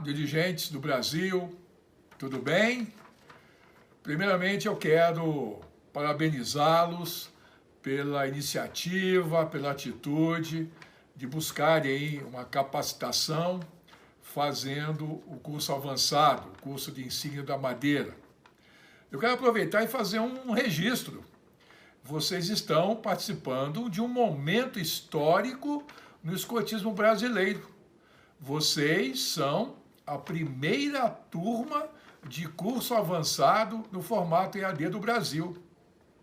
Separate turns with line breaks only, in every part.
dirigentes do Brasil, tudo bem? Primeiramente, eu quero parabenizá-los pela iniciativa, pela atitude de buscarem aí uma capacitação fazendo o curso avançado, o curso de ensino da madeira. Eu quero aproveitar e fazer um registro. Vocês estão participando de um momento histórico no escotismo brasileiro. Vocês são a primeira turma de curso avançado no formato EAD do Brasil.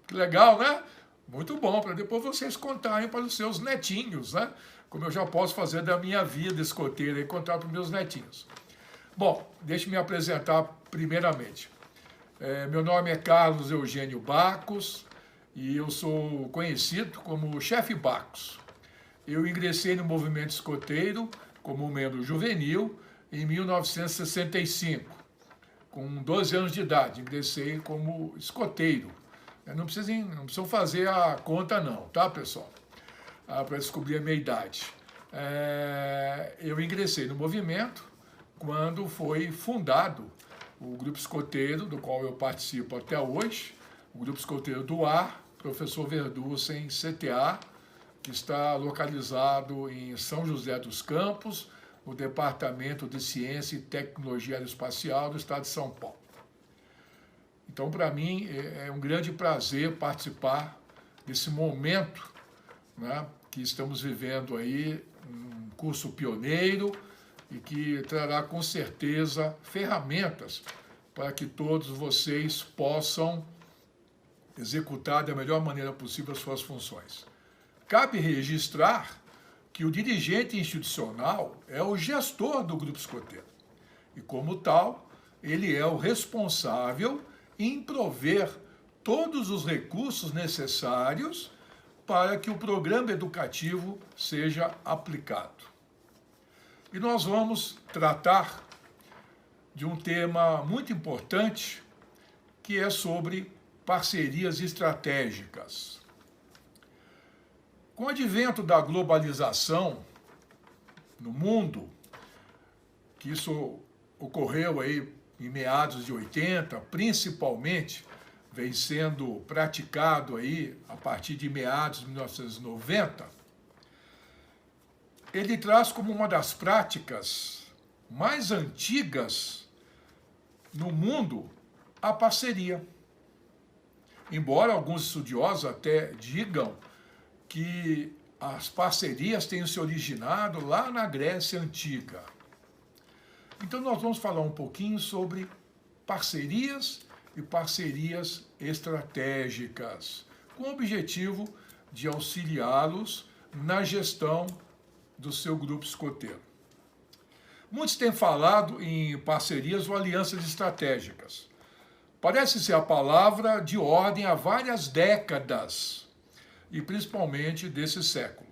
Que legal, né? Muito bom, para depois vocês contarem para os seus netinhos, né? Como eu já posso fazer da minha vida escoteira e contar para os meus netinhos. Bom, deixe-me me apresentar primeiramente. Meu nome é Carlos Eugênio Bacos e eu sou conhecido como Chefe Bacos. Eu ingressei no movimento escoteiro como membro juvenil em 1965. Com 12 anos de idade, ingressei como escoteiro. Não precisam fazer a conta não, tá, pessoal? Para descobrir a minha idade. Eu ingressei no movimento quando foi fundado o Grupo Escoteiro, do qual eu participo até hoje, o Grupo Escoteiro do Ar, Professor Verducem, CTA, que está localizado em São José dos Campos, no Departamento de Ciência e Tecnologia Aeroespacial do Estado de São Paulo. Então, para mim, é um grande prazer participar desse momento, né, que estamos vivendo aí, um curso pioneiro e que trará, com certeza, ferramentas para que todos vocês possam executar da melhor maneira possível as suas funções. Cabe registrar que o dirigente institucional é o gestor do grupo escoteiro e, como tal, ele é o responsável em prover todos os recursos necessários para que o programa educativo seja aplicado. E nós vamos tratar de um tema muito importante, que é sobre parcerias estratégicas. Com o advento da globalização no mundo, que isso ocorreu aí em meados de 80, principalmente vem sendo praticado aí a partir de meados de 1990, ele traz como uma das práticas mais antigas no mundo a parceria. Embora alguns estudiosos até digam que as parcerias tenham se originado lá na Grécia Antiga. Então nós vamos falar um pouquinho sobre parcerias e parcerias estratégicas, com o objetivo de auxiliá-los na gestão do seu grupo escoteiro. Muitos têm falado em parcerias ou alianças estratégicas. Parece ser a palavra de ordem há várias décadas, e principalmente desse século.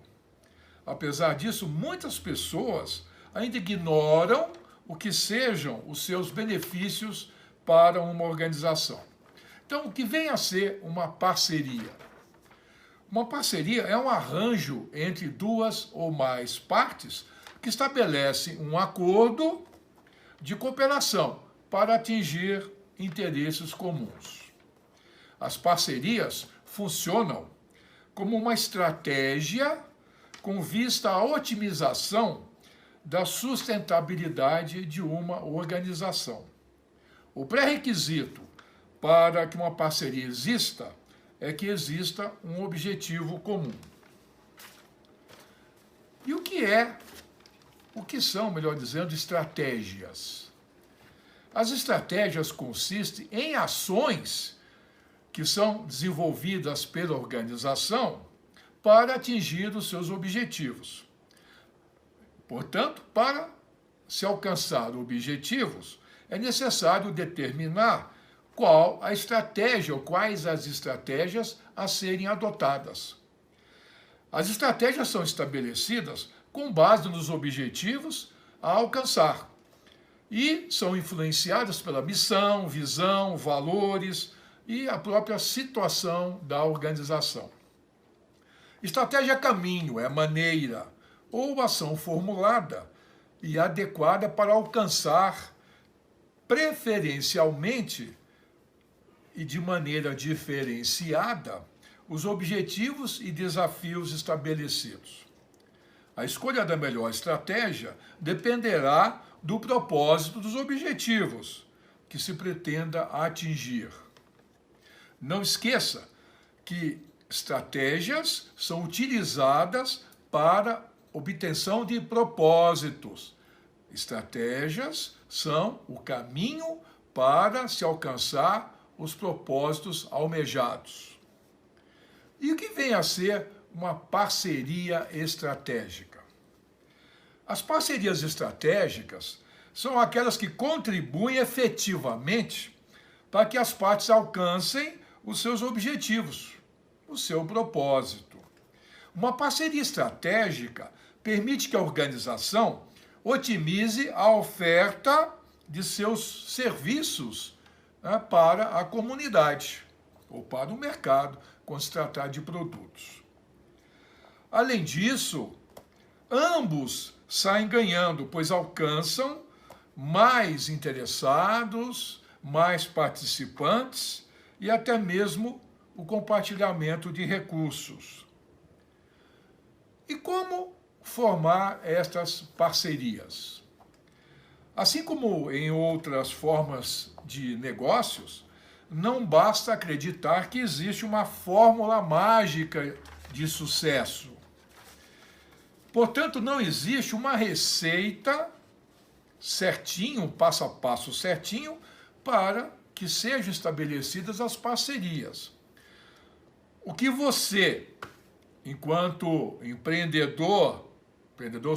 Apesar disso, muitas pessoas ainda ignoram o que sejam os seus benefícios para uma organização. Então, o que vem a ser uma parceria? Uma parceria é um arranjo entre duas ou mais partes que estabelece um acordo de cooperação para atingir interesses comuns. As parcerias funcionam como uma estratégia com vista à otimização da sustentabilidade de uma organização. O pré-requisito para que uma parceria exista é que exista um objetivo comum. E o que são, melhor dizendo, estratégias? As estratégias consistem em ações que são desenvolvidas pela organização para atingir os seus objetivos. Portanto, para se alcançar objetivos, é necessário determinar qual a estratégia ou quais as estratégias a serem adotadas. As estratégias são estabelecidas com base nos objetivos a alcançar e são influenciadas pela missão, visão, valores e a própria situação da organização. Estratégia é caminho, é maneira ou ação formulada e adequada para alcançar preferencialmente e de maneira diferenciada os objetivos e desafios estabelecidos. A escolha da melhor estratégia dependerá do propósito dos objetivos que se pretenda atingir. Não esqueça que estratégias são utilizadas para obtenção de propósitos. Estratégias são o caminho para se alcançar os propósitos almejados. E o que vem a ser uma parceria estratégica? As parcerias estratégicas são aquelas que contribuem efetivamente para que as partes alcancem os seus objetivos, o seu propósito. Uma parceria estratégica permite que a organização otimize a oferta de seus serviços, né, para a comunidade ou para o mercado, quando se tratar de produtos. Além disso, ambos saem ganhando, pois alcançam mais interessados, mais participantes e até mesmo o compartilhamento de recursos. E como formar estas parcerias? Assim como em outras formas de negócios, não basta acreditar que existe uma fórmula mágica de sucesso. Portanto, não existe uma receita certinho, passo a passo certinho, para que sejam estabelecidas as parcerias. O que você, enquanto empreendedor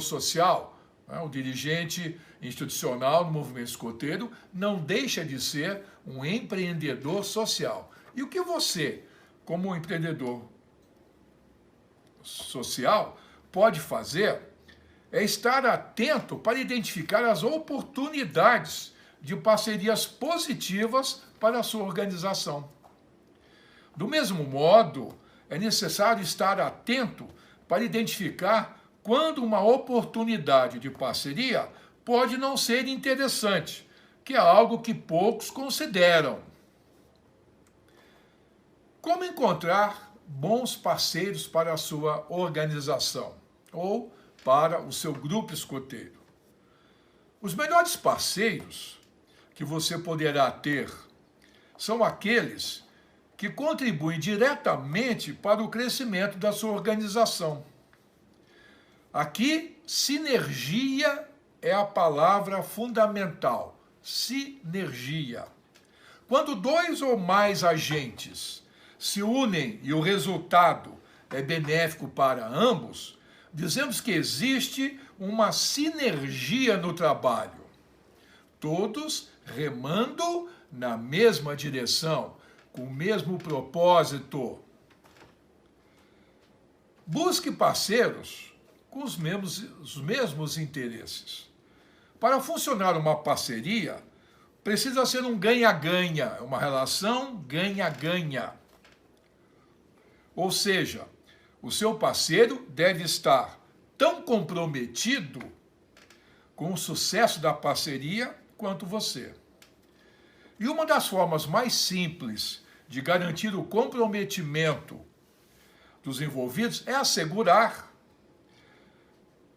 social, né, um dirigente institucional no movimento escoteiro, não deixa de ser um empreendedor social. E o que você, como empreendedor social, pode fazer é estar atento para identificar as oportunidades de parcerias positivas para a sua organização. Do mesmo modo, é necessário estar atento para identificar quando uma oportunidade de parceria pode não ser interessante, que é algo que poucos consideram. Como encontrar bons parceiros para a sua organização ou para o seu grupo escoteiro? Os melhores parceiros que você poderá ter são aqueles que contribuem diretamente para o crescimento da sua organização. Aqui, sinergia é a palavra fundamental. Sinergia. Quando dois ou mais agentes se unem e o resultado é benéfico para ambos, dizemos que existe uma sinergia no trabalho. Todos remando na mesma direção, com o mesmo propósito. Busque parceiros com os mesmos interesses. Para funcionar uma parceria, precisa ser um ganha-ganha, uma relação ganha-ganha. Ou seja, o seu parceiro deve estar tão comprometido com o sucesso da parceria quanto você. E uma das formas mais simples de garantir o comprometimento dos envolvidos é assegurar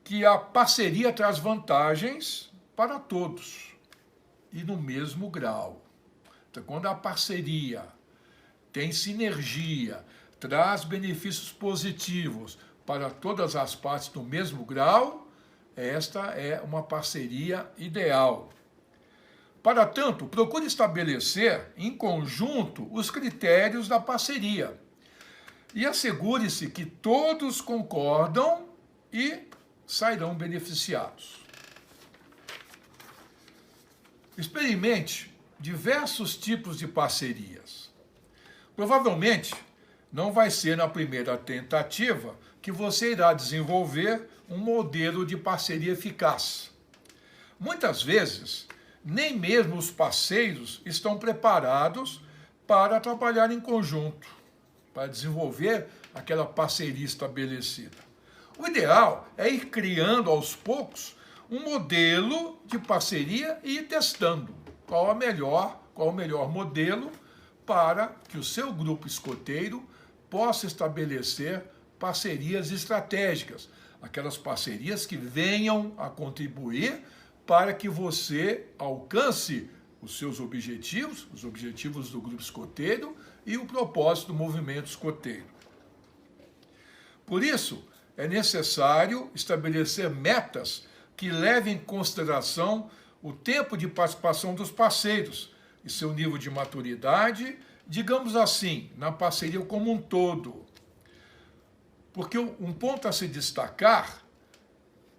que a parceria traz vantagens para todos e no mesmo grau. Então, quando a parceria tem sinergia, traz benefícios positivos para todas as partes no mesmo grau, esta é uma parceria ideal. Para tanto, procure estabelecer em conjunto os critérios da parceria e assegure-se que todos concordam e sairão beneficiados. Experimente diversos tipos de parcerias. Provavelmente, não vai ser na primeira tentativa que você irá desenvolver um modelo de parceria eficaz. Muitas vezes, nem mesmo os parceiros estão preparados para trabalhar em conjunto, para desenvolver aquela parceria estabelecida. O ideal é ir criando aos poucos um modelo de parceria e ir testando qual o melhor modelo para que o seu grupo escoteiro possa estabelecer parcerias estratégicas, aquelas parcerias que venham a contribuir para que você alcance os seus objetivos, os objetivos do grupo escoteiro e o propósito do movimento escoteiro. Por isso, é necessário estabelecer metas que levem em consideração o tempo de participação dos parceiros e seu nível de maturidade, digamos assim, na parceria como um todo. Porque um ponto a se destacar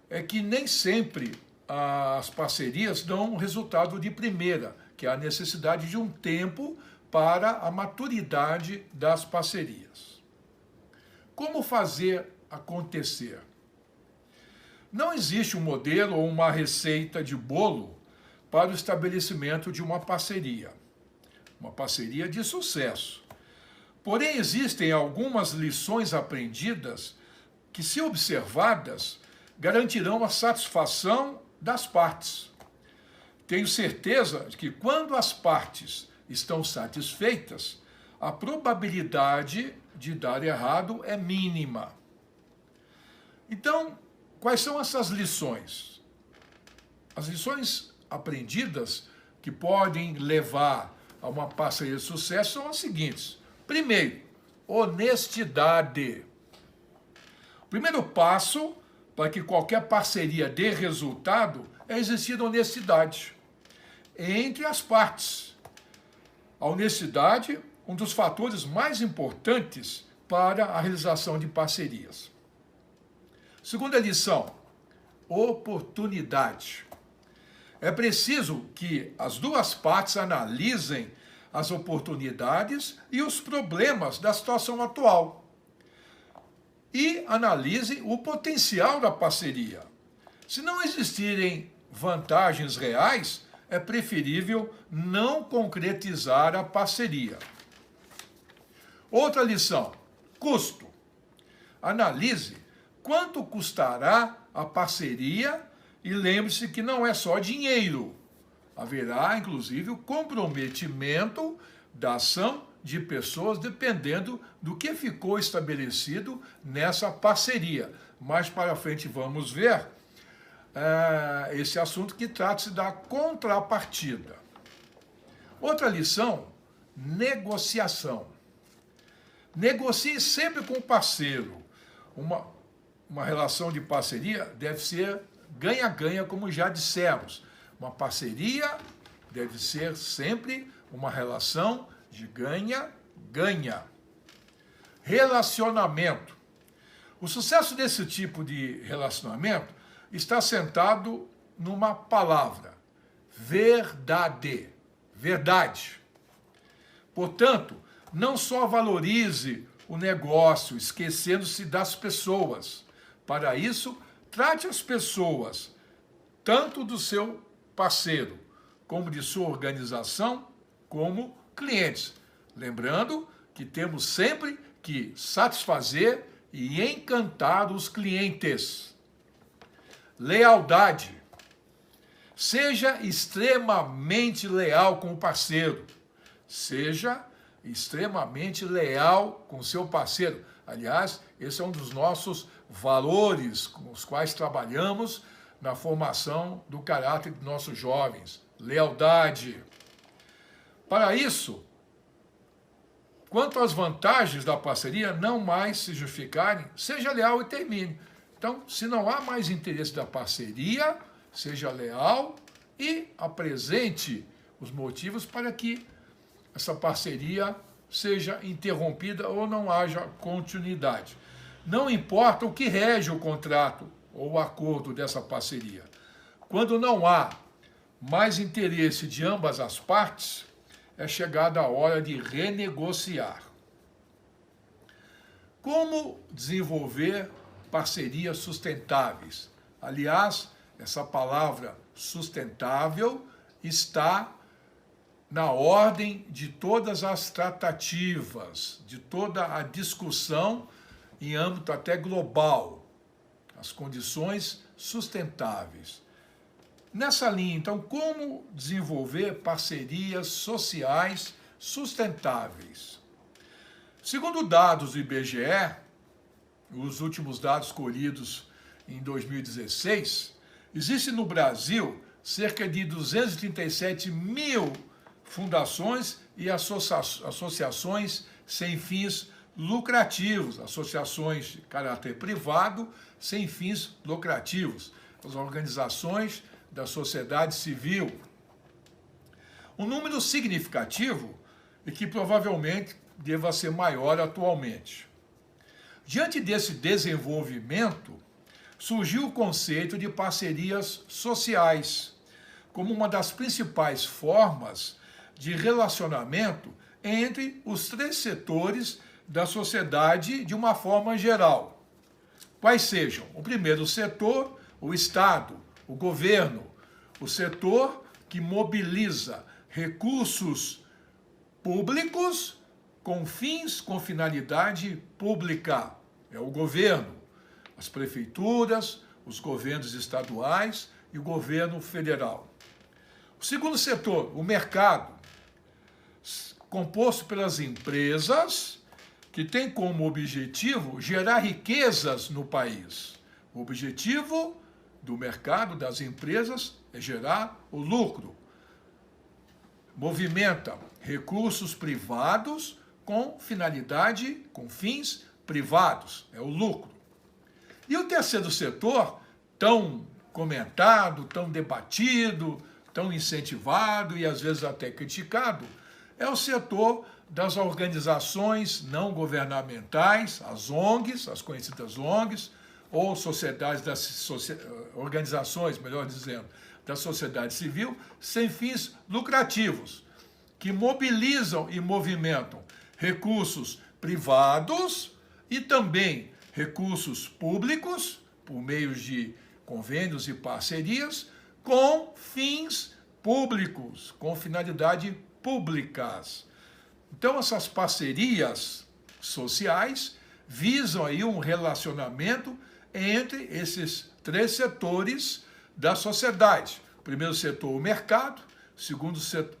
é que nem sempre as parcerias dão um resultado de primeira, que é a necessidade de um tempo para a maturidade das parcerias. Como fazer acontecer? Não existe um modelo ou uma receita de bolo para o estabelecimento de uma parceria de sucesso. Porém, existem algumas lições aprendidas que, se observadas, garantirão a satisfação das partes. Tenho certeza de que quando as partes estão satisfeitas, a probabilidade de dar errado é mínima. Então, quais são essas lições? As lições aprendidas que podem levar a uma parceria de sucesso são as seguintes. Primeiro, honestidade. O primeiro passo para que qualquer parceria dê resultado é existir honestidade entre as partes. A honestidade, um dos fatores mais importantes para a realização de parcerias. Segunda lição, oportunidade. É preciso que as duas partes analisem as oportunidades e os problemas da situação atual e analisem o potencial da parceria. Se não existirem vantagens reais, é preferível não concretizar a parceria. Outra lição, custo. Analise quanto custará a parceria e lembre-se que não é só dinheiro. Haverá, inclusive, o comprometimento da ação de pessoas dependendo do que ficou estabelecido nessa parceria. Mais para frente vamos ver esse assunto que trata-se da contrapartida. Outra lição, negociação. Negocie sempre com o parceiro. Uma relação de parceria deve ser ganha-ganha, como já dissemos. Uma parceria deve ser sempre uma relação de ganha-ganha. Relacionamento. O sucesso desse tipo de relacionamento está assentado numa palavra, verdade. Verdade. Portanto, não só valorize o negócio, esquecendo-se das pessoas. Para isso, trate as pessoas, tanto do seu parceiro, como de sua organização, como clientes. Lembrando que temos sempre que satisfazer e encantar os clientes. Lealdade. Seja extremamente leal com o parceiro. Seja extremamente leal com o seu parceiro. Aliás, esse é um dos nossos valores com os quais trabalhamos na formação do caráter dos nossos jovens. Lealdade. Para isso, quanto às vantagens da parceria não mais se justificarem, seja leal e termine. Então, se não há mais interesse da parceria, seja leal e apresente os motivos para que essa parceria seja interrompida ou não haja continuidade. Não importa o que rege o contrato ou o acordo dessa parceria. Quando não há mais interesse de ambas as partes, é chegada a hora de renegociar. Como desenvolver parcerias sustentáveis? Aliás, essa palavra sustentável está na ordem de todas as tratativas, de toda a discussão em âmbito até global. As condições sustentáveis. Nessa linha, então, como desenvolver parcerias sociais sustentáveis? Segundo dados do IBGE, os últimos dados colhidos em 2016, existe no Brasil cerca de 237 mil fundações e associações sem fins lucrativos, associações de caráter privado sem fins lucrativos, as organizações da sociedade civil. Um número significativo e que provavelmente deva ser maior atualmente. Diante desse desenvolvimento, surgiu o conceito de parcerias sociais, como uma das principais formas de relacionamento entre os três setores da sociedade de uma forma geral. Quais sejam? O primeiro setor, o Estado, o governo, o setor que mobiliza recursos públicos com fins, com finalidade pública. É o governo, as prefeituras, os governos estaduais e o governo federal. O segundo setor, o mercado, composto pelas empresas que tem como objetivo gerar riquezas no país. O objetivo do mercado, das empresas, é gerar o lucro. Movimenta recursos privados com finalidade, com fins privados, é o lucro. E o terceiro setor, tão comentado, tão debatido, tão incentivado e às vezes até criticado, é o setor das organizações não governamentais, as ONGs, as conhecidas ONGs, ou sociedades organizações, melhor dizendo, da sociedade civil, sem fins lucrativos, que mobilizam e movimentam recursos privados e também recursos públicos, por meio de convênios e parcerias, com fins públicos, com finalidade públicas. Então, essas parcerias sociais visam aí um relacionamento entre esses três setores da sociedade. O primeiro setor, o mercado,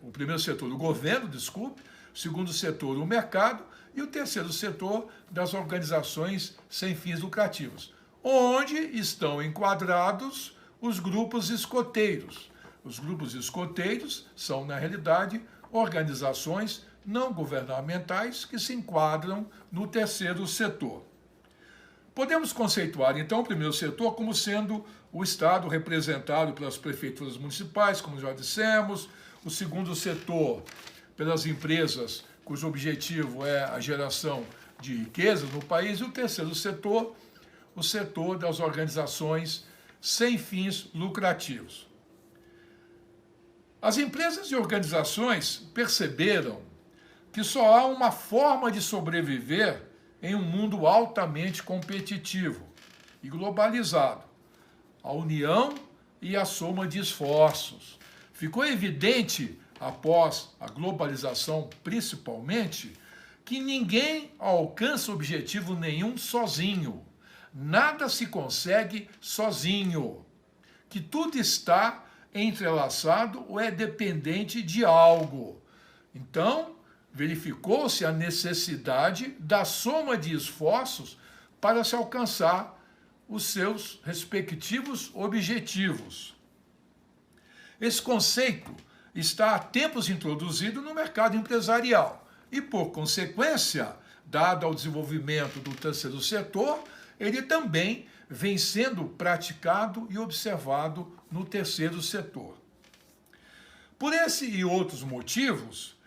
o primeiro setor, o governo, desculpe, o segundo setor, o mercado, e o terceiro setor das organizações sem fins lucrativos, onde estão enquadrados os grupos escoteiros. Os grupos escoteiros são, na realidade, organizações não governamentais que se enquadram no terceiro setor. Podemos conceituar, então, o primeiro setor como sendo o Estado representado pelas prefeituras municipais, como já dissemos, o segundo setor pelas empresas, cujo objetivo é a geração de riqueza no país, e o terceiro setor, o setor das organizações sem fins lucrativos. As empresas e organizações perceberam que só há uma forma de sobreviver em um mundo altamente competitivo e globalizado: a união e a soma de esforços. Ficou evidente, após a globalização principalmente, que ninguém alcança objetivo nenhum sozinho. Nada se consegue sozinho. Que tudo está entrelaçado ou é dependente de algo. Então, verificou-se a necessidade da soma de esforços para se alcançar os seus respectivos objetivos. Esse conceito está há tempos introduzido no mercado empresarial e, por consequência, dado ao desenvolvimento do terceiro setor, ele também vem sendo praticado e observado no terceiro setor. Por esse e outros motivos,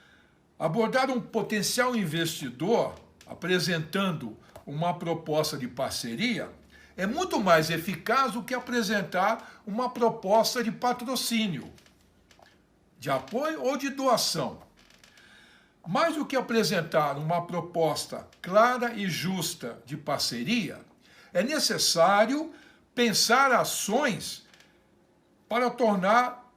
abordar um potencial investidor apresentando uma proposta de parceria é muito mais eficaz do que apresentar uma proposta de patrocínio, de apoio ou de doação. Mais do que apresentar uma proposta clara e justa de parceria, é necessário pensar ações para tornar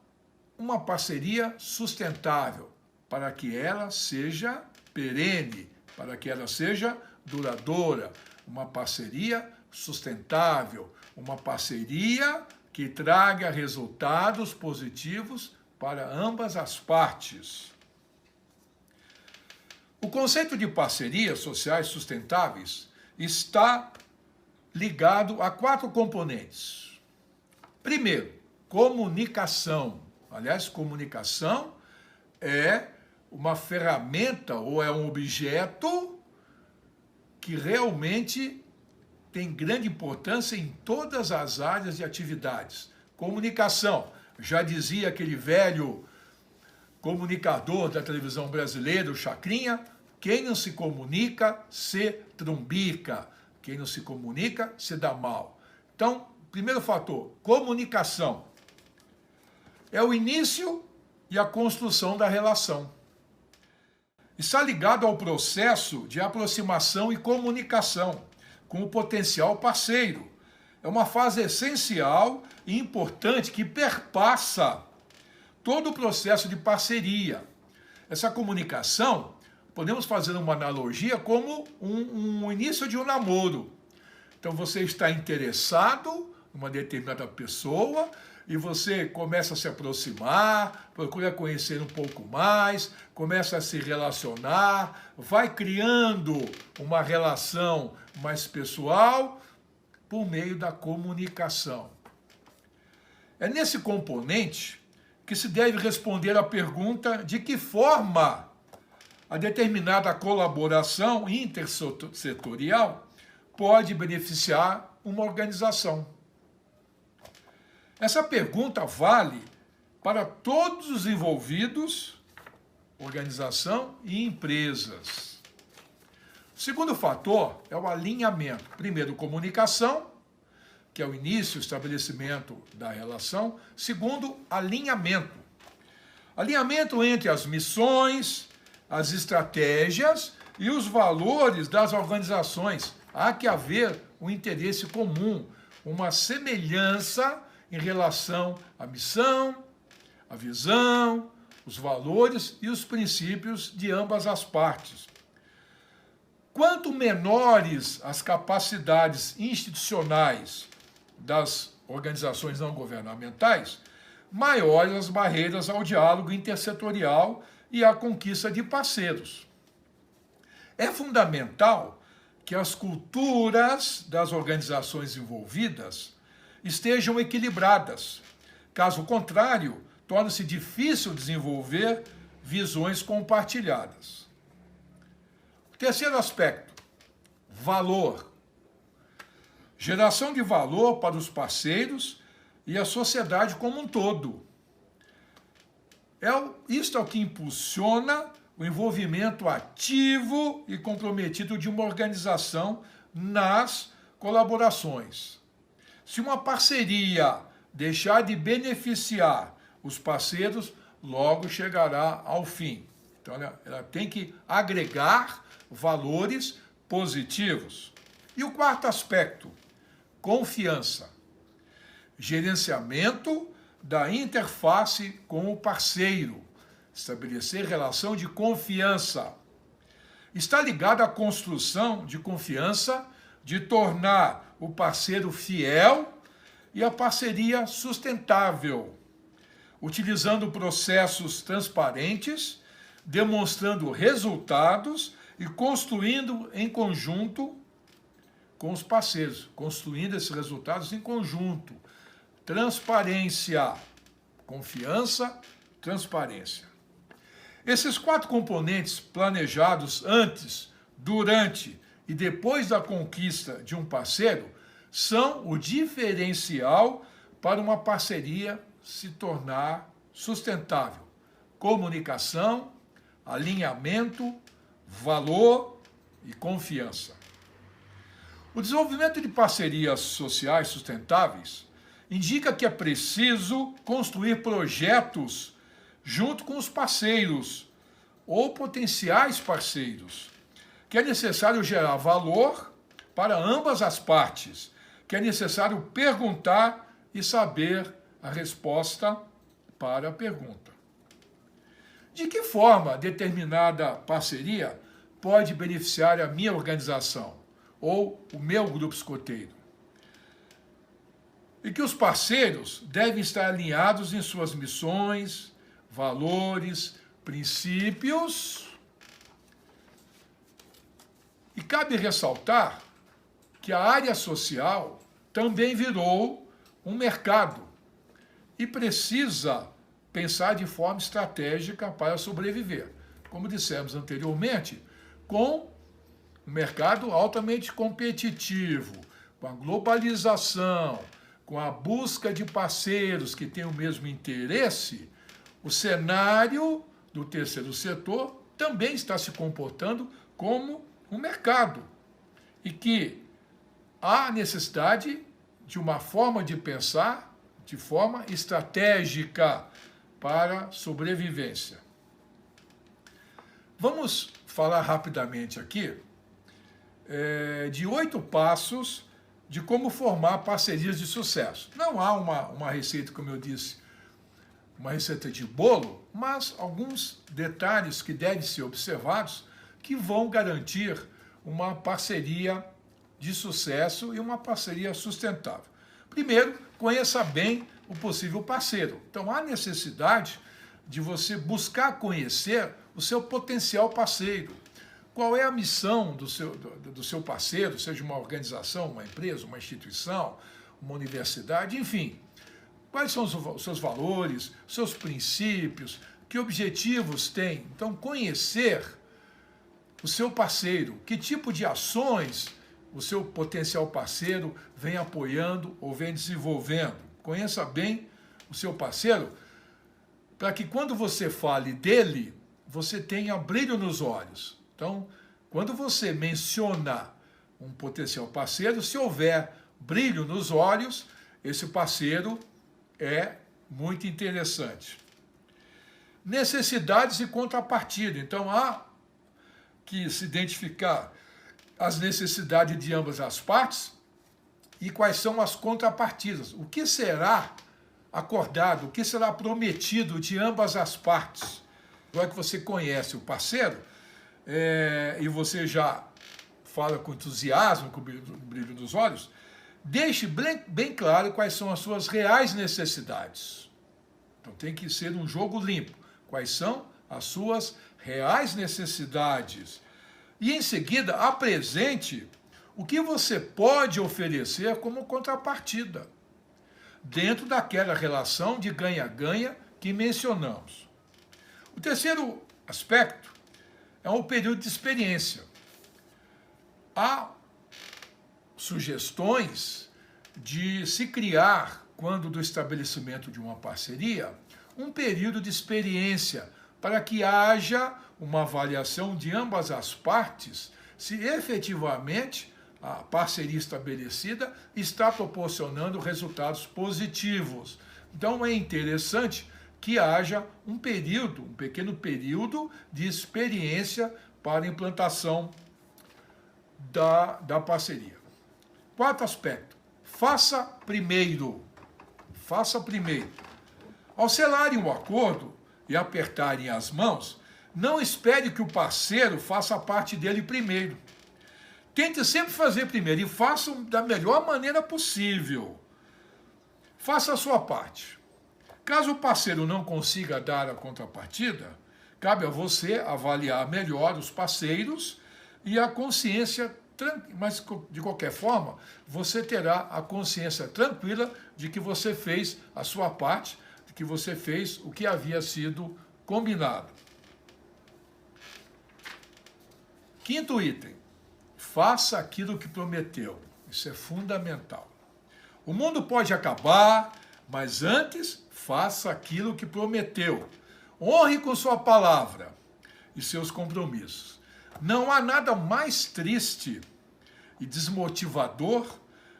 uma parceria sustentável, para que ela seja perene, para que ela seja duradoura, uma parceria sustentável, uma parceria que traga resultados positivos para ambas as partes. O conceito de parcerias sociais sustentáveis está ligado a 4 componentes. Primeiro, comunicação. Aliás, comunicação é uma ferramenta ou é um objeto que realmente tem grande importância em todas as áreas de atividades. Comunicação, já dizia aquele velho comunicador da televisão brasileira, o Chacrinha, quem não se comunica, se trumbica. Quem não se comunica, se dá mal. Então, primeiro fator, comunicação. É o início e a construção da relação. Está ligado ao processo de aproximação e comunicação com o potencial parceiro. É uma fase essencial e importante que perpassa todo o processo de parceria. Essa comunicação, podemos fazer uma analogia como um início de um namoro. Então você está interessado em uma determinada pessoa e você começa a se aproximar, procura conhecer um pouco mais, começa a se relacionar, vai criando uma relação mais pessoal por meio da comunicação. É nesse componente que se deve responder à pergunta de que forma a determinada colaboração intersetorial pode beneficiar uma organização. Essa pergunta vale para todos os envolvidos, organização e empresas. O segundo fator é o alinhamento. Primeiro, comunicação, que é o início, o estabelecimento da relação. Segundo, alinhamento. Alinhamento entre as missões, as estratégias e os valores das organizações. Há que haver um interesse comum, uma semelhança em relação à missão, à visão, os valores e os princípios de ambas as partes. Quanto menores as capacidades institucionais das organizações não governamentais, maiores as barreiras ao diálogo intersetorial e à conquista de parceiros. É fundamental que as culturas das organizações envolvidas estejam equilibradas. Caso contrário, torna-se difícil desenvolver visões compartilhadas. Terceiro aspecto, valor. Geração de valor para os parceiros e a sociedade como um todo. Isto é o que impulsiona o envolvimento ativo e comprometido de uma organização nas colaborações. Se uma parceria deixar de beneficiar os parceiros, logo chegará ao fim. Então, ela tem que agregar valores positivos. E o quarto aspecto, confiança. Gerenciamento da interface com o parceiro. Estabelecer relação de confiança. Está ligado à construção de confiança, de tornar o parceiro fiel e a parceria sustentável, utilizando processos transparentes, demonstrando resultados e construindo em conjunto com os parceiros, construindo esses resultados em conjunto. Transparência, confiança, transparência. Esses 4 componentes planejados antes, durante e depois da conquista de um parceiro são o diferencial para uma parceria se tornar sustentável. Comunicação, alinhamento, valor e confiança. O desenvolvimento de parcerias sociais sustentáveis indica que é preciso construir projetos junto com os parceiros ou potenciais parceiros, que é necessário gerar valor para ambas as partes, que é necessário perguntar e saber a resposta para a pergunta. De que forma determinada parceria pode beneficiar a minha organização ou o meu grupo escoteiro? e que os parceiros devem estar alinhados em suas missões, valores, princípios. E cabe ressaltar que a área social também virou um mercado e precisa pensar de forma estratégica para sobreviver. Como dissemos anteriormente, com um mercado altamente competitivo, com a globalização, com a busca de parceiros que têm o mesmo interesse, o cenário do terceiro setor também está se comportando como um mercado e que há necessidade de uma forma de pensar de forma estratégica para sobrevivência. Vamos falar rapidamente aqui de 8 passos de como formar parcerias de sucesso. Não há uma receita, como eu disse, uma receita de bolo, mas alguns detalhes que devem ser observados que vão garantir uma parceria de sucesso e uma parceria sustentável. Primeiro, conheça bem o possível parceiro. Então, há necessidade de você buscar conhecer o seu potencial parceiro. Qual é a missão do seu parceiro, seja uma organização, uma empresa, uma instituição, uma universidade, enfim. Quais são os seus valores, seus princípios, que objetivos tem? Então, conhecer o seu parceiro, que tipo de ações o seu potencial parceiro vem apoiando ou vem desenvolvendo. Conheça bem o seu parceiro, para que quando você fale dele, você tenha brilho nos olhos. Então, quando você menciona um potencial parceiro, se houver brilho nos olhos, esse parceiro é muito interessante. Necessidades e contrapartida. Então, há que se identificar as necessidades de ambas as partes e quais são as contrapartidas. O que será acordado, o que será prometido de ambas as partes. Agora que você conhece o parceiro e você já fala com entusiasmo, com o brilho dos olhos, deixe bem claro quais são as suas reais necessidades. Então tem que ser um jogo limpo. Quais são as suas reais necessidades? E em seguida, apresente o que você pode oferecer como contrapartida, dentro daquela relação de ganha-ganha que mencionamos. O terceiro aspecto é o período de experiência. Há sugestões de se criar, quando do estabelecimento de uma parceria, um período de experiência para que haja uma avaliação de ambas as partes se efetivamente a parceria estabelecida está proporcionando resultados positivos. Então é interessante que haja um pequeno período de experiência para a implantação da parceria. Quarto aspecto, faça primeiro. Faça primeiro. Ao selarem o acordo e apertarem as mãos, não espere que o parceiro faça a parte dele primeiro. Tente sempre fazer primeiro e faça da melhor maneira possível. Faça a sua parte. Caso o parceiro não consiga dar a contrapartida, cabe a você avaliar melhor os parceiros e a consciência, mas de qualquer forma, você terá a consciência tranquila de que você fez a sua parte, de que você fez o que havia sido combinado. Quinto item, faça aquilo que prometeu. Isso é fundamental. O mundo pode acabar, mas antes, faça aquilo que prometeu. Honre com sua palavra e seus compromissos. Não há nada mais triste e desmotivador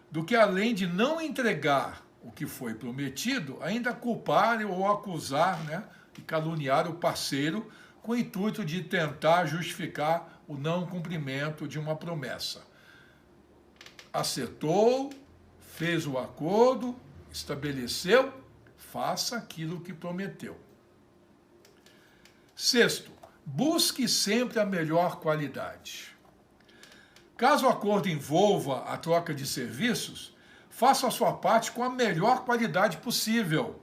do que, além de não entregar o que foi prometido, ainda culpar ou acusar, e caluniar o parceiro com o intuito de tentar justificar o não cumprimento de uma promessa. Acertou, fez o acordo, estabeleceu, faça aquilo que prometeu. Sexto, busque sempre a melhor qualidade. Caso o acordo envolva a troca de serviços, faça a sua parte com a melhor qualidade possível.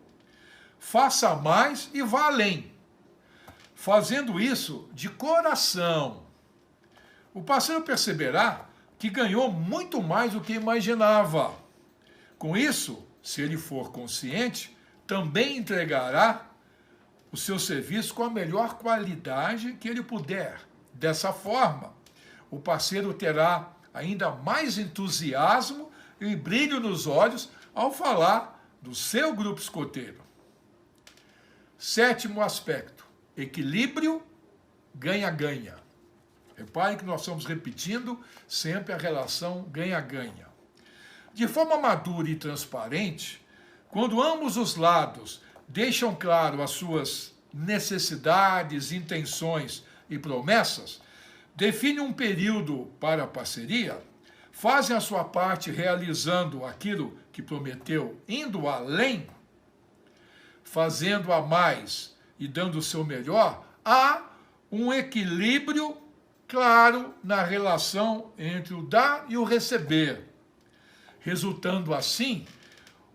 Faça mais e vá além. Fazendo isso de coração. O parceiro perceberá que ganhou muito mais do que imaginava. Com isso, se ele for consciente, também entregará o seu serviço com a melhor qualidade que ele puder. Dessa forma, o parceiro terá ainda mais entusiasmo e brilho nos olhos ao falar do seu grupo escoteiro. 7º aspecto, equilíbrio, ganha-ganha. Reparem que nós estamos repetindo sempre a relação ganha-ganha. De forma madura e transparente, quando ambos os lados deixam claro as suas necessidades, intenções e promessas, definem um período para a parceria, fazem a sua parte realizando aquilo que prometeu, indo além, fazendo a mais e dando o seu melhor, há um equilíbrio claro na relação entre o dar e o receber, resultando assim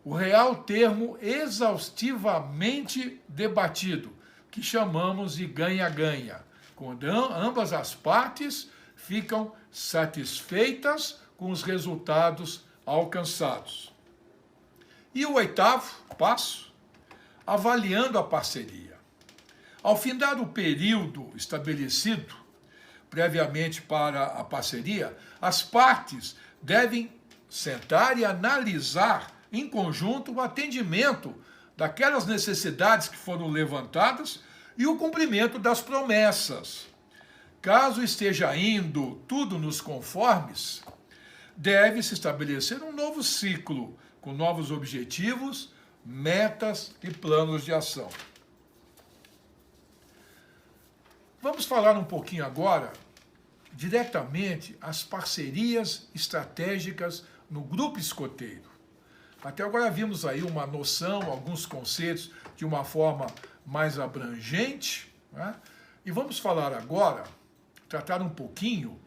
o real termo exaustivamente debatido, que chamamos de ganha-ganha, quando ambas as partes ficam satisfeitas com os resultados alcançados. E o 8º passo, avaliando a parceria. Ao findar o período estabelecido previamente para a parceria, as partes devem sentar e analisar em conjunto o atendimento daquelas necessidades que foram levantadas e o cumprimento das promessas. Caso esteja indo tudo nos conformes, deve-se estabelecer um novo ciclo, com novos objetivos, metas e planos de ação. Vamos falar um pouquinho agora, diretamente, as parcerias estratégicas no grupo escoteiro. Até agora vimos aí uma noção, alguns conceitos de uma forma mais abrangente, né? E vamos falar agora, tratar um pouquinho,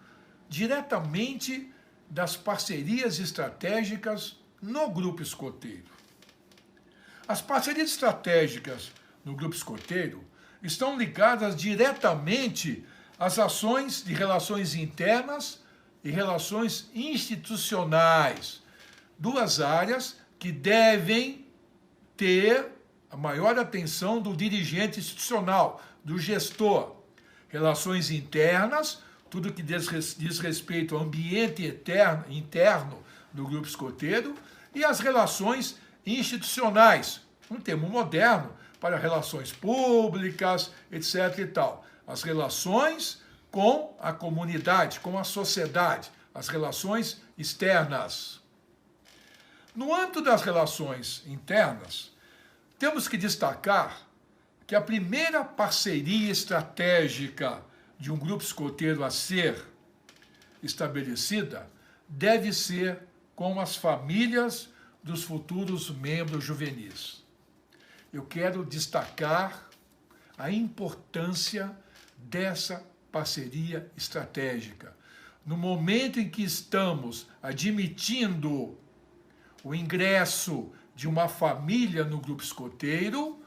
diretamente das parcerias estratégicas no grupo escoteiro. As parcerias estratégicas no grupo escoteiro estão ligadas diretamente às ações de relações internas e relações institucionais, duas áreas que devem ter a maior atenção do dirigente institucional, do gestor. Relações internas, tudo que diz respeito ao ambiente interno do grupo escoteiro, e as relações institucionais, um termo moderno para relações públicas, etc. e tal. As relações com a comunidade, com a sociedade, as relações externas. No âmbito das relações internas, temos que destacar que a primeira parceria estratégica de um grupo escoteiro a ser estabelecida deve ser com as famílias dos futuros membros juvenis. Eu quero destacar a importância dessa parceria estratégica. No momento em que estamos admitindo o ingresso de uma família no grupo escoteiro,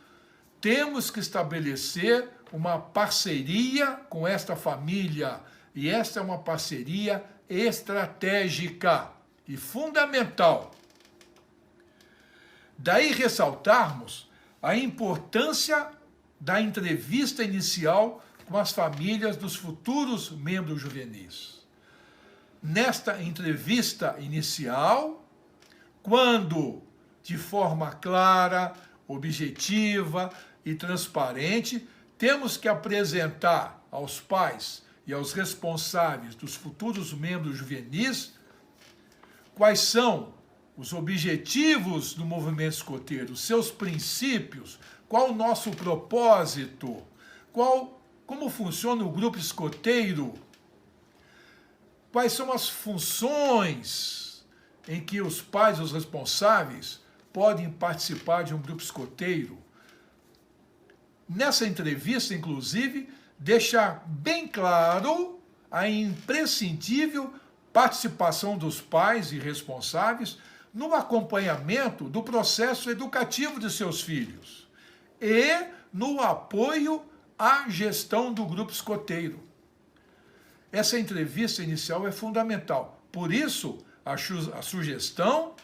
temos que estabelecer uma parceria com esta família, e esta é uma parceria estratégica e fundamental. Daí ressaltarmos a importância da entrevista inicial com as famílias dos futuros membros juvenis. Nesta entrevista inicial, quando de forma clara, objetiva e transparente, temos que apresentar aos pais e aos responsáveis dos futuros membros juvenis quais são os objetivos do movimento escoteiro, seus princípios, qual o nosso propósito, como funciona o grupo escoteiro, quais são as funções em que os pais, os responsáveis, podem participar de um grupo escoteiro. Nessa entrevista, inclusive, deixar bem claro a imprescindível participação dos pais e responsáveis no acompanhamento do processo educativo de seus filhos e no apoio à gestão do grupo escoteiro. Essa entrevista inicial é fundamental. Por isso, a sugestão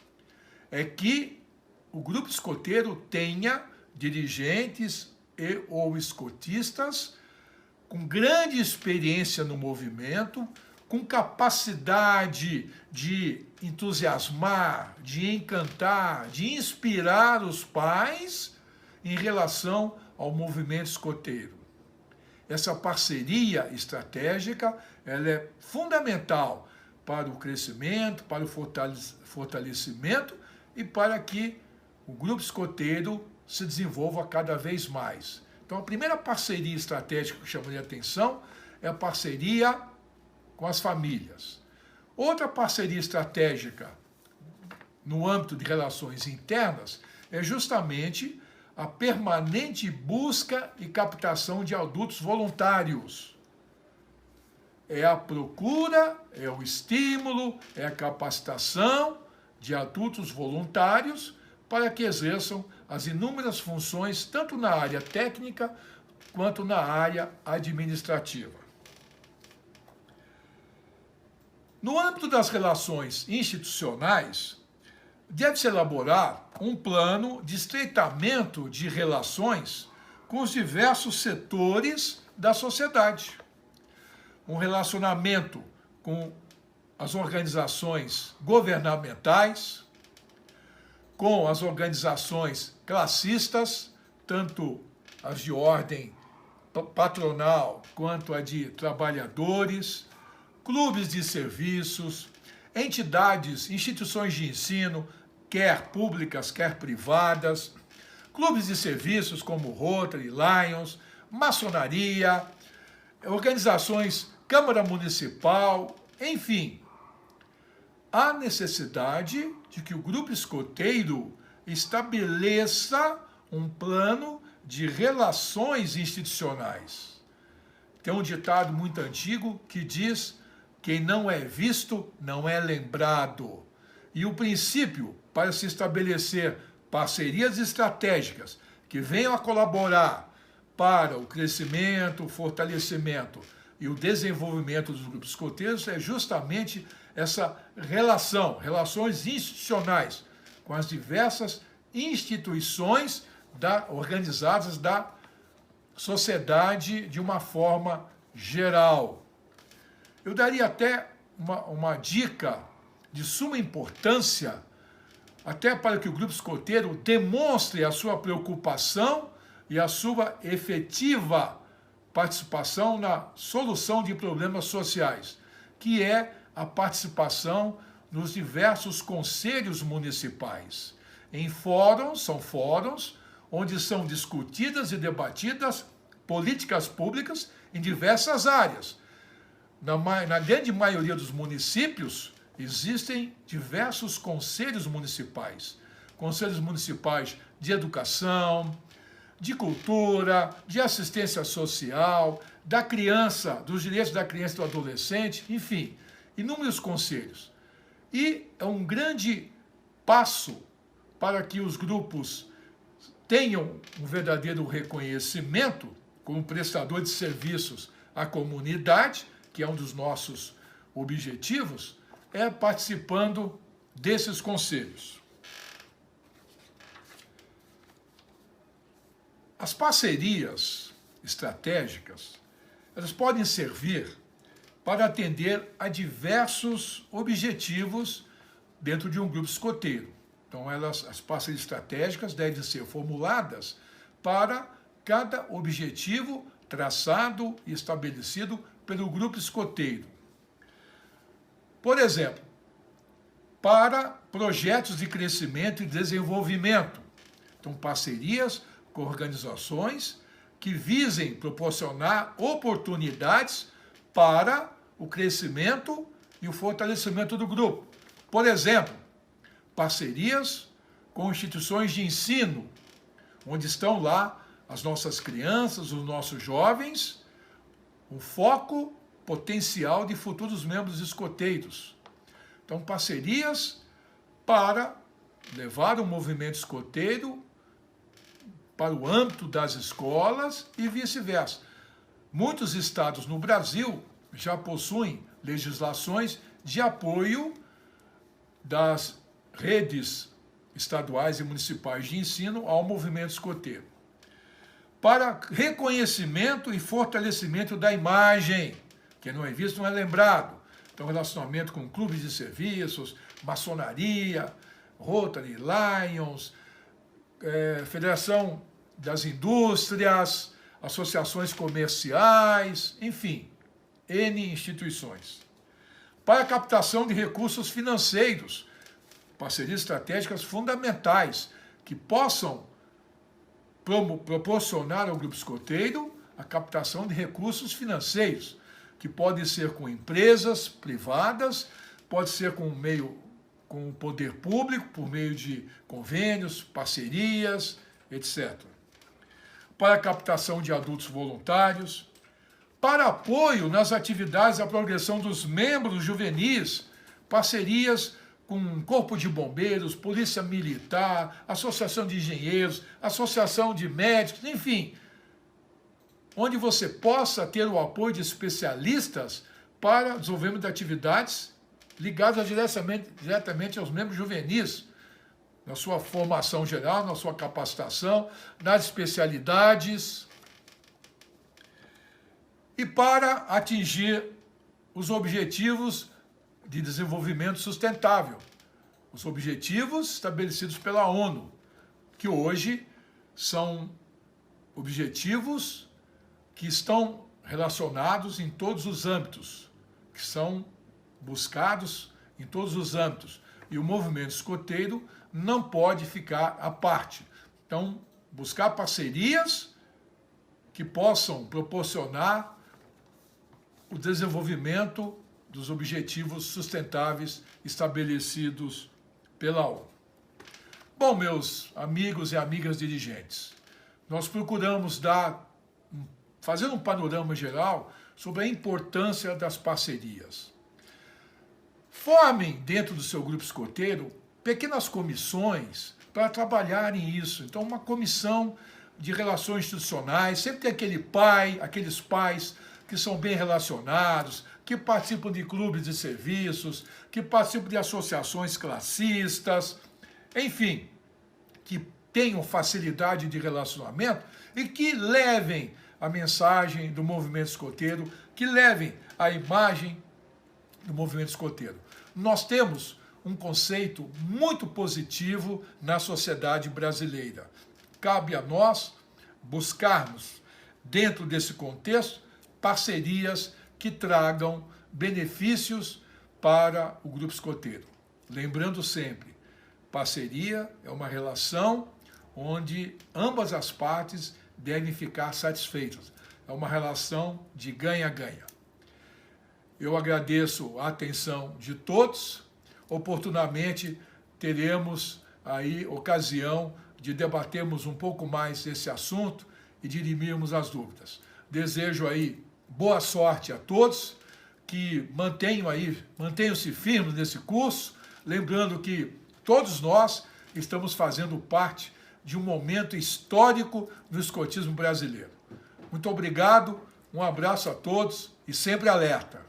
é que o grupo escoteiro tenha dirigentes e ou escotistas com grande experiência no movimento, com capacidade de entusiasmar, de encantar, de inspirar os pais em relação ao movimento escoteiro. Essa parceria estratégica ela é fundamental para o crescimento, para o fortalecimento e para que o grupo escoteiro se desenvolva cada vez mais. Então, a primeira parceria estratégica que chamaria a atenção é a parceria com as famílias. Outra parceria estratégica no âmbito de relações internas é justamente a permanente busca e captação de adultos voluntários. É a procura, é o estímulo, é a capacitação de adultos voluntários para que exerçam as inúmeras funções, tanto na área técnica quanto na área administrativa. No âmbito das relações institucionais, deve-se elaborar um plano de estreitamento de relações com os diversos setores da sociedade. Um relacionamento com as organizações governamentais, com as organizações classistas, tanto as de ordem patronal quanto a de trabalhadores, clubes de serviços, entidades, instituições de ensino, quer públicas, quer privadas, clubes de serviços como Rotary, Lions, maçonaria, organizações, Câmara Municipal, enfim. Há necessidade de que o grupo escoteiro estabeleça um plano de relações institucionais. Tem um ditado muito antigo que diz: quem não é visto não é lembrado. E o princípio para se estabelecer parcerias estratégicas que venham a colaborar para o crescimento, o fortalecimento e o desenvolvimento dos grupos escoteiros é justamente essa relações institucionais com as diversas instituições organizadas da sociedade de uma forma geral. Eu daria até uma dica de suma importância, até para que o grupo escoteiro demonstre a sua preocupação e a sua efetiva participação na solução de problemas sociais, que é a participação nos diversos conselhos municipais. Em fóruns, são fóruns onde são discutidas e debatidas políticas públicas em diversas áreas. Na grande maioria dos municípios, existem diversos conselhos municipais. Conselhos municipais de educação, de cultura, de assistência social, da criança, dos direitos da criança e do adolescente, enfim, inúmeros conselhos. E é um grande passo para que os grupos tenham um verdadeiro reconhecimento como prestador de serviços à comunidade, que é um dos nossos objetivos, é participando desses conselhos. As parcerias estratégicas, elas podem servir para atender a diversos objetivos dentro de um grupo escoteiro. Então, as parcerias estratégicas devem ser formuladas para cada objetivo traçado e estabelecido pelo grupo escoteiro. Por exemplo, para projetos de crescimento e desenvolvimento. Então, parcerias com organizações que visem proporcionar oportunidades para o crescimento e o fortalecimento do grupo. Por exemplo, parcerias com instituições de ensino, onde estão lá as nossas crianças, os nossos jovens, o foco potencial de futuros membros escoteiros. Então, parcerias para levar o movimento escoteiro para o âmbito das escolas e vice-versa. Muitos estados no Brasil já possuem legislações de apoio das redes estaduais e municipais de ensino ao movimento escoteiro, para reconhecimento e fortalecimento da imagem. Quem não é visto não é lembrado. Então, relacionamento com clubes de serviços, maçonaria, Rotary, Lions, Federação das Indústrias, associações comerciais, enfim, N instituições. Para a captação de recursos financeiros, parcerias estratégicas fundamentais que possam proporcionar ao grupo escoteiro a captação de recursos financeiros, que pode ser com empresas privadas, pode ser com o poder público, por meio de convênios, parcerias, etc. Para a captação de adultos voluntários, para apoio nas atividades da progressão dos membros juvenis, parcerias com Corpo de Bombeiros, Polícia Militar, Associação de Engenheiros, Associação de Médicos, enfim, onde você possa ter o apoio de especialistas para o desenvolvimento de atividades ligadas diretamente aos membros juvenis, na sua formação geral, na sua capacitação, nas especialidades, e para atingir os objetivos de desenvolvimento sustentável, os objetivos estabelecidos pela ONU, que hoje são objetivos que estão relacionados em todos os âmbitos, que são buscados em todos os âmbitos. E o movimento escoteiro não pode ficar à parte. Então, buscar parcerias que possam proporcionar o desenvolvimento dos objetivos sustentáveis estabelecidos pela ONU. Bom, meus amigos e amigas dirigentes, nós procuramos fazer um panorama geral sobre a importância das parcerias. Formem dentro do seu grupo escoteiro pequenas comissões para trabalharem isso. Então, uma comissão de relações institucionais, sempre tem aqueles pais que são bem relacionados, que participam de clubes de serviços, que participam de associações classistas, enfim, que tenham facilidade de relacionamento e que levem a mensagem do movimento escoteiro, que levem a imagem do movimento escoteiro. Nós temos um conceito muito positivo na sociedade brasileira. Cabe a nós buscarmos, dentro desse contexto, parcerias que tragam benefícios para o grupo escoteiro. Lembrando sempre, parceria é uma relação onde ambas as partes devem ficar satisfeitas. É uma relação de ganha-ganha. Eu agradeço a atenção de todos. Oportunamente teremos aí ocasião de debatermos um pouco mais esse assunto e dirimirmos as dúvidas. Desejo aí boa sorte a todos, que mantenham-se firmes nesse curso, lembrando que todos nós estamos fazendo parte de um momento histórico no escotismo brasileiro. Muito obrigado, um abraço a todos e sempre alerta.